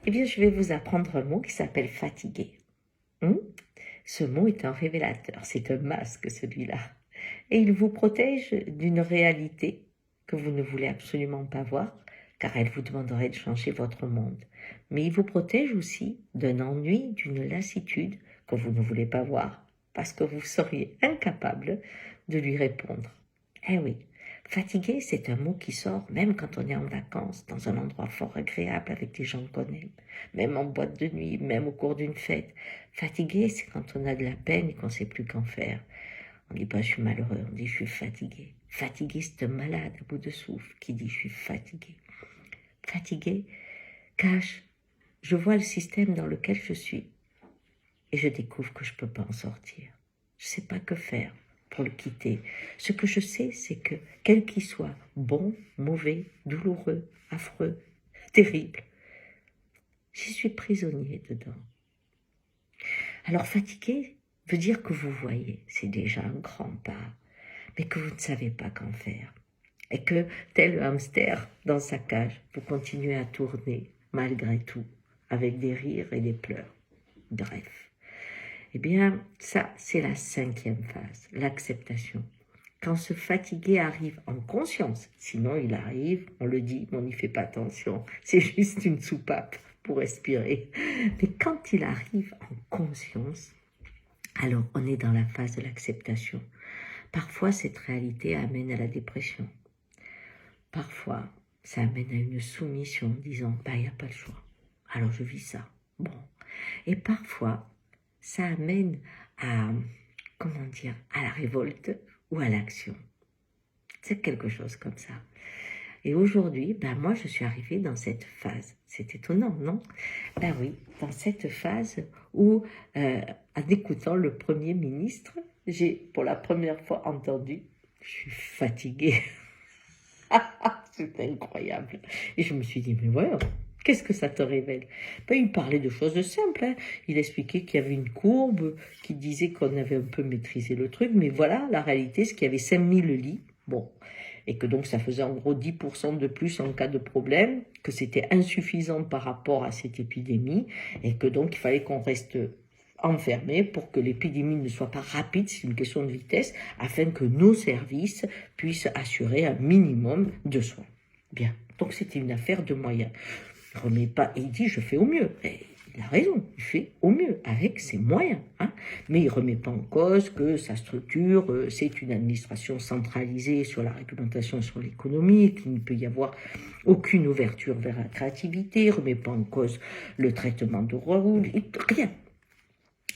Eh bien, je vais vous apprendre un mot qui s'appelle fatigué. Hmm. Ce mot est un révélateur, c'est un masque celui-là. Et il vous protège d'une réalité que vous ne voulez absolument pas voir, car elle vous demanderait de changer votre monde. Mais il vous protège aussi d'un ennui, d'une lassitude que vous ne voulez pas voir, parce que vous seriez incapable de lui répondre. Eh oui, fatigué, c'est un mot qui sort même quand on est en vacances, dans un endroit fort agréable avec des gens qu'on aime, même en boîte de nuit, même au cours d'une fête. Fatigué, c'est quand on a de la peine et qu'on ne sait plus qu'en faire. On ne dit pas je suis malheureux, on dit je suis fatigué. Fatigué, c'est un malade à bout de souffle qui dit je suis fatigué. Fatigué, cache, je vois le système dans lequel je suis et je découvre que je ne peux pas en sortir. Je ne sais pas que faire pour le quitter. Ce que je sais, c'est que, quel qu'il soit, bon, mauvais, douloureux, affreux, terrible, j'y suis prisonnier dedans. Alors fatigué veut dire que vous voyez, c'est déjà un grand pas, mais que vous ne savez pas qu'en faire. Et que, tel le hamster dans sa cage, vous continuez à tourner, malgré tout, avec des rires et des pleurs. Bref. Eh bien, ça, c'est la 5e phase, l'acceptation. Quand ce fatigué arrive en conscience, sinon il arrive, on le dit, mais on n'y fait pas attention, c'est juste une soupape pour respirer. Mais quand il arrive en conscience, alors on est dans la phase de l'acceptation. Parfois, cette réalité amène à la dépression. Parfois, ça amène à une soumission, disant, il n'y a pas le choix. Alors je vis ça. Bon. Et parfois, ça amène à, comment dire, à la révolte ou à l'action. C'est quelque chose comme ça. Et aujourd'hui, moi, je suis arrivée dans cette phase. C'est étonnant, non? Oui, dans cette phase où, en écoutant le Premier ministre, j'ai pour la première fois entendu « Je suis fatiguée ». C'est incroyable. Et je me suis dit, mais voilà, qu'est-ce que ça te révèle? Il parlait de choses simples. Hein. Il expliquait qu'il y avait une courbe qui disait qu'on avait un peu maîtrisé le truc. Mais voilà, la réalité, c'est qu'il y avait 5000 lits. Bon. Et que donc ça faisait en gros 10% de plus en cas de problème, que c'était insuffisant par rapport à cette épidémie, et que donc il fallait qu'on reste enfermé pour que l'épidémie ne soit pas rapide, c'est une question de vitesse, afin que nos services puissent assurer un minimum de soins. Bien, donc c'était une affaire de moyens. Il ne remet pas, et il dit je fais au mieux. Et il a raison, il fait au mieux avec ses moyens. Hein. Mais il ne remet pas en cause que sa structure, c'est une administration centralisée sur la réglementation et sur l'économie, qu'il ne peut y avoir aucune ouverture vers la créativité, il ne remet pas en cause le traitement de rôle, rien.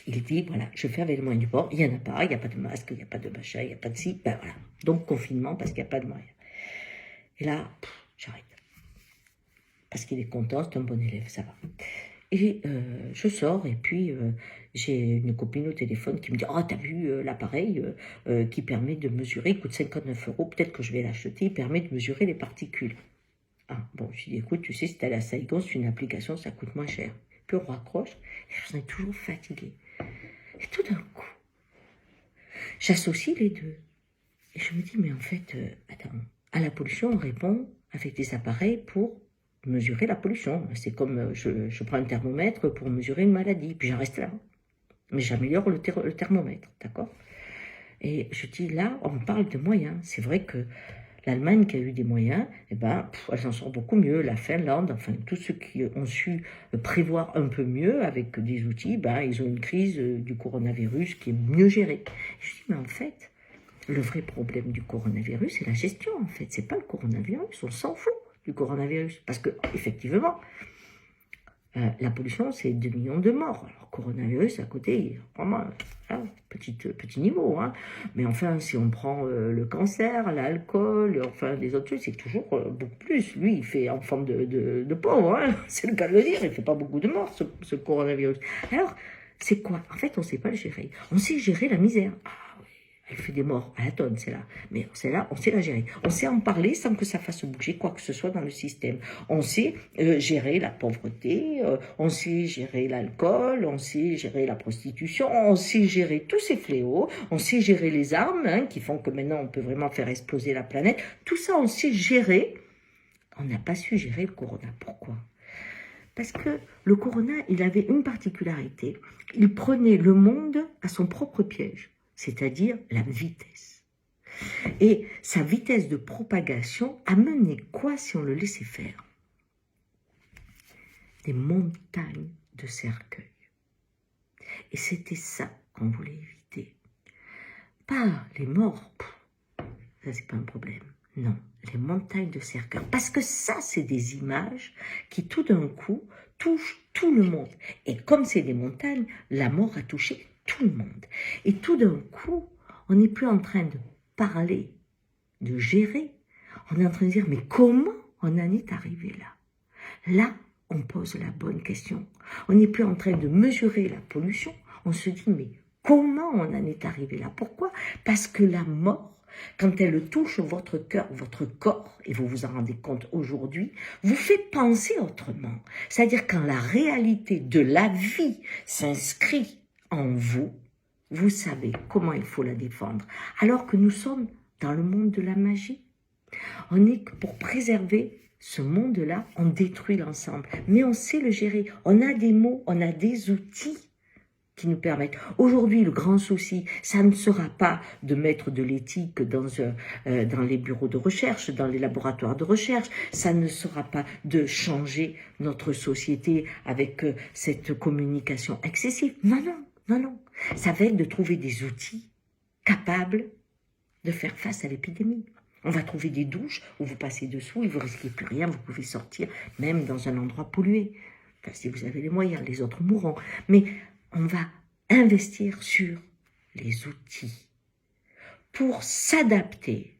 Il dit, voilà, je fais avec le moyen du bord, il n'y en a pas, il n'y a pas de masque, il n'y a pas de machin, il n'y a pas de ci, voilà. Donc confinement parce qu'il n'y a pas de moyen. Et là, j'arrête. Parce qu'il est content, c'est un bon élève, ça va. Et je sors et puis j'ai une copine au téléphone qui me dit « Oh, t'as vu l'appareil qui permet de mesurer, il coûte 59 €, peut-être que je vais l'acheter, il permet de mesurer les particules. » Ah, bon, je dis « Écoute, tu sais, si t'es allé à Saigon, c'est une application, ça coûte moins cher. » Puis on raccroche et je suis toujours fatiguée. Et tout d'un coup, j'associe les deux. Et je me dis, mais en fait, attends, à la pollution, on répond avec des appareils pour mesurer la pollution. C'est comme je prends un thermomètre pour mesurer une maladie, puis j'en reste là. Mais j'améliore le thermomètre, d'accord? Et je dis, là, on parle de moyens. C'est vrai que l'Allemagne qui a eu des moyens, elle s'en sort beaucoup mieux. La Finlande, enfin, tous ceux qui ont su prévoir un peu mieux avec des outils, ils ont une crise du coronavirus qui est mieux gérée. Je dis, mais en fait, le vrai problème du coronavirus, c'est la gestion, en fait. C'est pas le coronavirus, on s'en fout du coronavirus. Parce que, effectivement, la pollution, c'est 2 millions de morts. Alors, coronavirus, à côté, vraiment, petit niveau. Hein. Mais enfin, si on prend le cancer, l'alcool, enfin, les autres choses, c'est toujours beaucoup plus. Lui, il fait en forme de pauvre, hein. C'est le cas de le dire, il fait pas beaucoup de morts, ce coronavirus. Alors, c'est quoi? En fait, on sait pas le gérer. On sait gérer la misère. Elle fait des morts à la tonne, celle-là. Mais celle-là, on sait la gérer. On sait en parler sans que ça fasse bouger quoi que ce soit dans le système. On sait gérer la pauvreté, on sait gérer l'alcool, on sait gérer la prostitution, on sait gérer tous ces fléaux, on sait gérer les armes qui font que maintenant on peut vraiment faire exploser la planète. Tout ça, on sait gérer. On n'a pas su gérer le corona. Pourquoi? Parce que le corona, il avait une particularité. Il prenait le monde à son propre piège, c'est-à-dire la vitesse. Et sa vitesse de propagation amenait quoi si on le laissait faire? Des montagnes de cercueils. Et c'était ça qu'on voulait éviter. Pas les morts, ça c'est pas un problème. Non, les montagnes de cercueils. Parce que ça, c'est des images qui tout d'un coup touchent tout le monde. Et comme c'est des montagnes, la mort a touché tout le monde. Et tout d'un coup, on n'est plus en train de parler, de gérer. On est en train de dire, mais comment on en est arrivé là? Là, on pose la bonne question. On n'est plus en train de mesurer la pollution. On se dit, mais comment on en est arrivé là? Pourquoi? Parce que la mort, quand elle touche votre cœur, votre corps, et vous vous en rendez compte aujourd'hui, vous fait penser autrement. C'est-à-dire quand la réalité de la vie s'inscrit en vous, vous savez comment il faut la défendre. Alors que nous sommes dans le monde de la magie. On est que pour préserver ce monde-là, on détruit l'ensemble. Mais on sait le gérer. On a des mots, on a des outils qui nous permettent. Aujourd'hui, le grand souci, ça ne sera pas de mettre de l'éthique dans les bureaux de recherche, dans les laboratoires de recherche. Ça ne sera pas de changer notre société avec cette communication excessive. Non, non, non, non. Ça va être de trouver des outils capables de faire face à l'épidémie. On va trouver des douches où vous passez dessous et vous ne risquez plus rien, vous pouvez sortir même dans un endroit pollué. Enfin, si vous avez les moyens, les autres mourront. Mais on va investir sur les outils pour s'adapter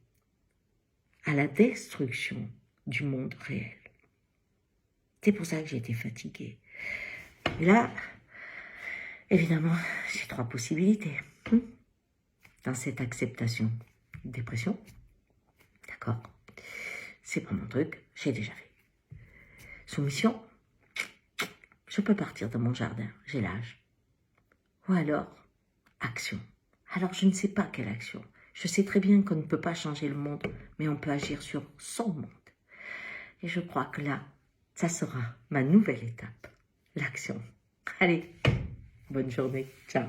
à la destruction du monde réel. C'est pour ça que j'ai été fatiguée. Et là, évidemment, j'ai 3 possibilités dans cette acceptation. Dépression, d'accord, c'est pas mon truc, j'ai déjà fait. Soumission, je peux partir dans mon jardin, j'ai l'âge. Ou alors, action. Alors, je ne sais pas quelle action. Je sais très bien qu'on ne peut pas changer le monde, mais on peut agir sur son monde. Et je crois que là, ça sera ma nouvelle étape, l'action. Allez, bonne journée, ciao.